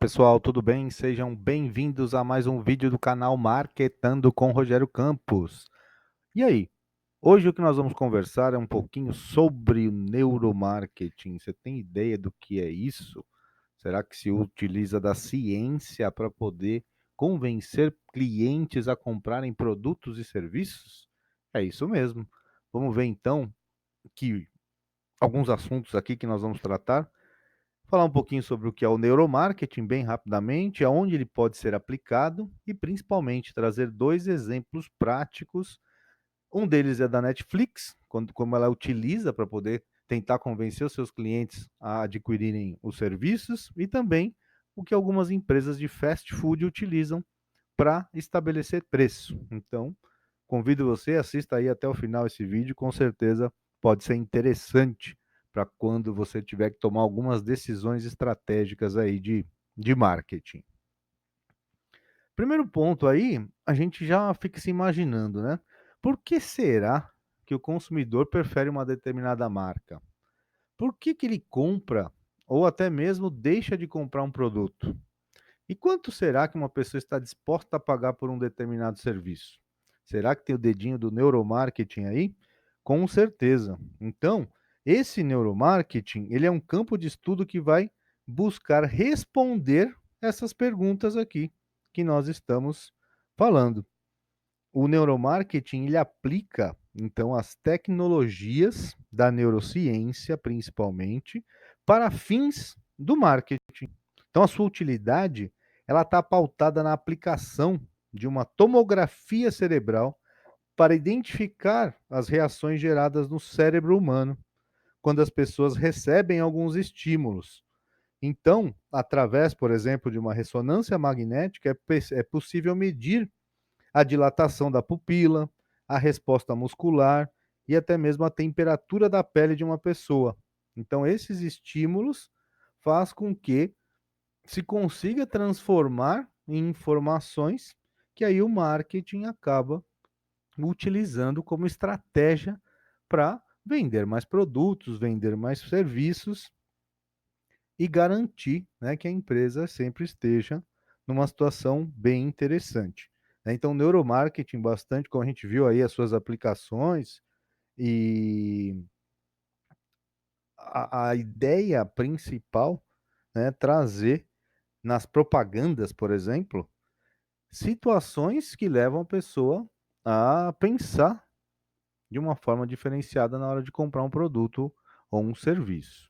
Pessoal, tudo bem? Sejam bem-vindos a mais um vídeo do canal Marketando com Rogério Campos. E aí, hoje o que nós vamos conversar é um pouquinho sobre o neuromarketing. Você tem ideia do que é isso? Será que se utiliza da ciência para poder convencer clientes a comprarem produtos e serviços? É isso mesmo. Vamos ver então que alguns assuntos aqui que nós vamos tratar. Falar um pouquinho sobre o que é o neuromarketing, bem rapidamente, aonde ele pode ser aplicado e principalmente trazer dois exemplos práticos. Um deles é da Netflix, como ela utiliza para poder tentar convencer os seus clientes a adquirirem os serviços, e também o que algumas empresas de fast food utilizam para estabelecer preço. Então, convido você, assista aí até o final esse vídeo, com certeza pode ser interessante para quando você tiver que tomar algumas decisões estratégicas aí de marketing. Primeiro ponto aí, a gente já fica se imaginando, né? Por que será que o consumidor prefere uma determinada marca? Por que ele compra ou até mesmo deixa de comprar um produto? E quanto será que uma pessoa está disposta a pagar por um determinado serviço? Será que tem o dedinho do neuromarketing aí? Com certeza. Então, esse neuromarketing, ele é um campo de estudo que vai buscar responder essas perguntas aqui que nós estamos falando. O neuromarketing, ele aplica, então, as tecnologias da neurociência, principalmente, para fins do marketing. Então, a sua utilidade, ela está pautada na aplicação de uma tomografia cerebral para identificar as reações geradas no cérebro humano quando as pessoas recebem alguns estímulos. Então, através, por exemplo, de uma ressonância magnética, é possível medir a dilatação da pupila, a resposta muscular e até mesmo a temperatura da pele de uma pessoa. Então, esses estímulos faz com que se consiga transformar em informações que aí o marketing acaba utilizando como estratégia para vender mais produtos, vender mais serviços e garantir, né, que a empresa sempre esteja numa situação bem interessante. Né? Então, neuromarketing bastante, como a gente viu aí as suas aplicações, e a ideia principal, né, trazer nas propagandas, por exemplo, situações que levam a pessoa a pensar de uma forma diferenciada na hora de comprar um produto ou um serviço.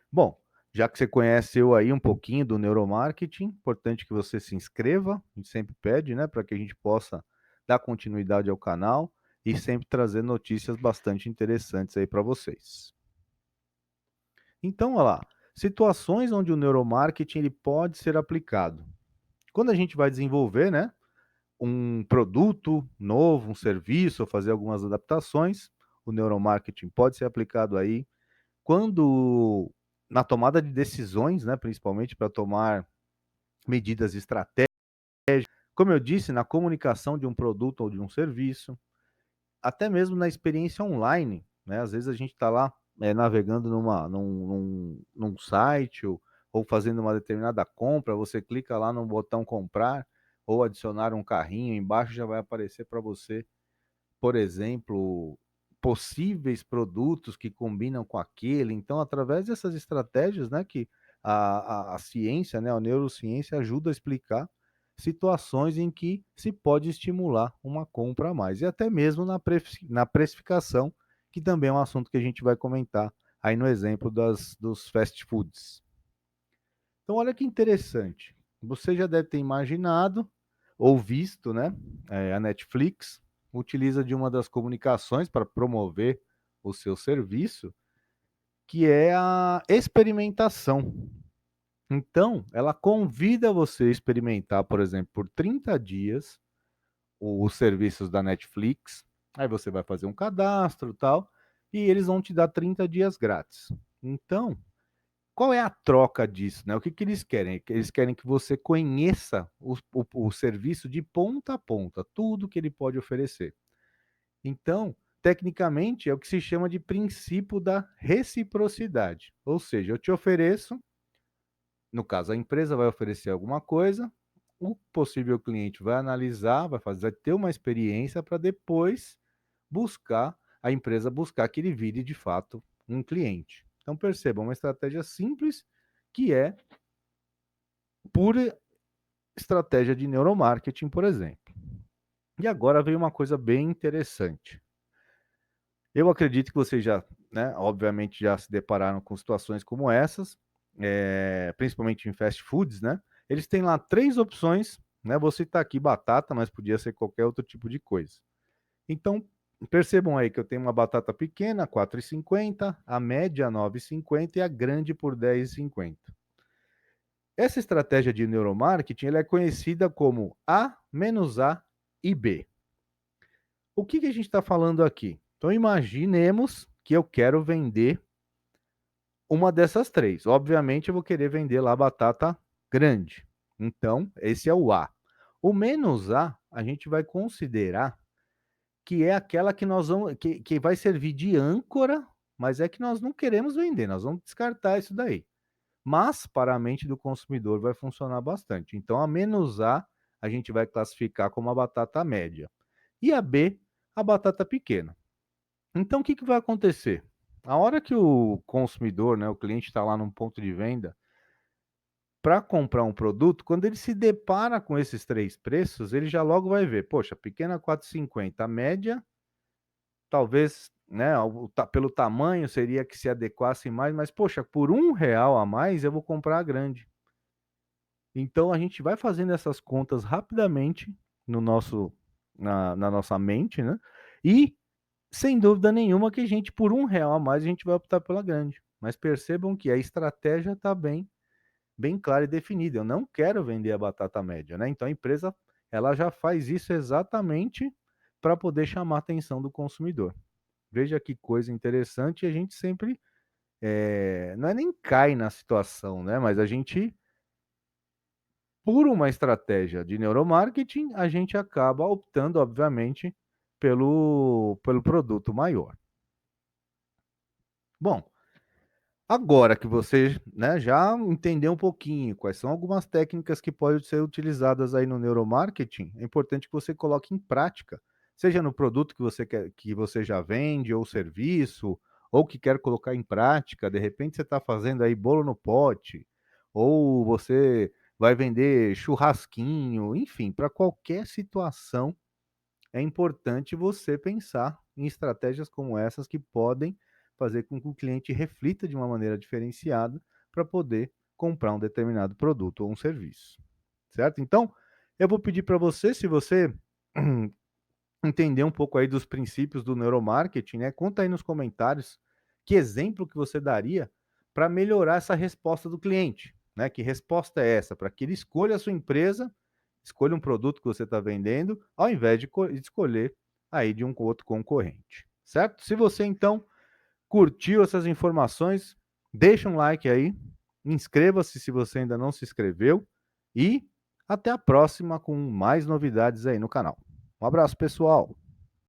Bom, já que você conheceu aí um pouquinho do neuromarketing, importante que você se inscreva, a gente sempre pede, né, para que a gente possa dar continuidade ao canal e sempre trazer notícias bastante interessantes aí para vocês. Então, olha lá, situações onde o neuromarketing ele pode ser aplicado. Quando a gente vai desenvolver, né, um produto novo, um serviço, ou fazer algumas adaptações, o neuromarketing pode ser aplicado aí. Quando na tomada de decisões, né, principalmente para tomar medidas estratégicas, como eu disse, na comunicação de um produto ou de um serviço, até mesmo na experiência online, né? Às vezes a gente está lá navegando num site ou fazendo uma determinada compra, você clica lá no botão comprar ou adicionar um carrinho, embaixo já vai aparecer para você, por exemplo, possíveis produtos que combinam com aquele. Então, através dessas estratégias, né, que a ciência, né, a neurociência ajuda a explicar situações em que se pode estimular uma compra a mais. E até mesmo na precificação, que também é um assunto que a gente vai comentar aí no exemplo dos fast foods. Então, olha que interessante. Você já deve ter imaginado ou visto, né? A Netflix utiliza de uma das comunicações para promover o seu serviço, que é a experimentação. Então, ela convida você a experimentar, por exemplo, por 30 dias os serviços da Netflix. Aí você vai fazer um cadastro e tal, e eles vão te dar 30 dias grátis. Então, qual é a troca disso, né? O que eles querem? Eles querem que você conheça o serviço de ponta a ponta, tudo que ele pode oferecer. Então, tecnicamente, é o que se chama de princípio da reciprocidade. Ou seja, eu te ofereço No caso, a empresa vai oferecer alguma coisa, o possível cliente vai analisar, vai ter uma experiência para depois buscar a empresa buscar que ele vire de fato um cliente. Então perceba, uma estratégia simples que é pura estratégia de neuromarketing, por exemplo. E agora veio uma coisa bem interessante. Eu acredito que vocês já, né, obviamente já se depararam com situações como essas, principalmente em fast foods, né? Eles têm lá 3 opções, né? Vou citar aqui batata, mas podia ser qualquer outro tipo de coisa. Então, percebam aí que eu tenho uma batata pequena, 4,50, a média 9,50 e a grande por 10,50. Essa estratégia de neuromarketing, ela é conhecida como A menos A e B. O que a gente está falando aqui? Então, imaginemos que eu quero vender uma dessas 3. Obviamente, eu vou querer vender lá a batata grande. Então, esse é o A. O menos A gente vai considerar que é aquela que nós vamos que vai servir de âncora, mas é que nós não queremos vender, nós vamos descartar isso daí. Mas para a mente do consumidor vai funcionar bastante. Então a menos a gente vai classificar como a batata média. E a B, a batata pequena. Então o que vai acontecer? A hora que o consumidor, né, o cliente está lá num ponto de venda para comprar um produto, quando ele se depara com esses 3 preços, ele já logo vai ver, poxa, pequena 4,50, a média talvez, né, pelo tamanho seria que se adequasse mais, mas poxa, por R$ 1 a mais eu vou comprar a grande. Então a gente vai fazendo essas contas rapidamente no nosso na nossa mente, né, e sem dúvida nenhuma que a gente por R$ 1 a mais a gente vai optar pela grande. Mas percebam que a estratégia está bem clara e definida, eu não quero vender a batata média, né, então a empresa, ela já faz isso exatamente para poder chamar a atenção do consumidor. Veja que coisa interessante, e a gente sempre, não é nem cai na situação, né, mas a gente, por uma estratégia de neuromarketing, a gente acaba optando, obviamente, pelo produto maior. Bom, agora que você, né, já entendeu um pouquinho quais são algumas técnicas que podem ser utilizadas aí no neuromarketing, é importante que você coloque em prática, seja no produto que você já vende ou serviço, ou que quer colocar em prática, de repente você está fazendo aí bolo no pote, ou você vai vender churrasquinho, enfim, para qualquer situação é importante você pensar em estratégias como essas que podem fazer com que o cliente reflita de uma maneira diferenciada para poder comprar um determinado produto ou um serviço, certo? Então, eu vou pedir para você, se você entender um pouco aí dos princípios do neuromarketing, né? Conta aí nos comentários que exemplo que você daria para melhorar essa resposta do cliente, né? Que resposta é essa? Para que ele escolha a sua empresa, escolha um produto que você está vendendo, ao invés de escolher aí de um outro concorrente, certo? Se você então curtiu essas informações, deixa um like aí, inscreva-se se você ainda não se inscreveu e até a próxima com mais novidades aí no canal. Um abraço, pessoal!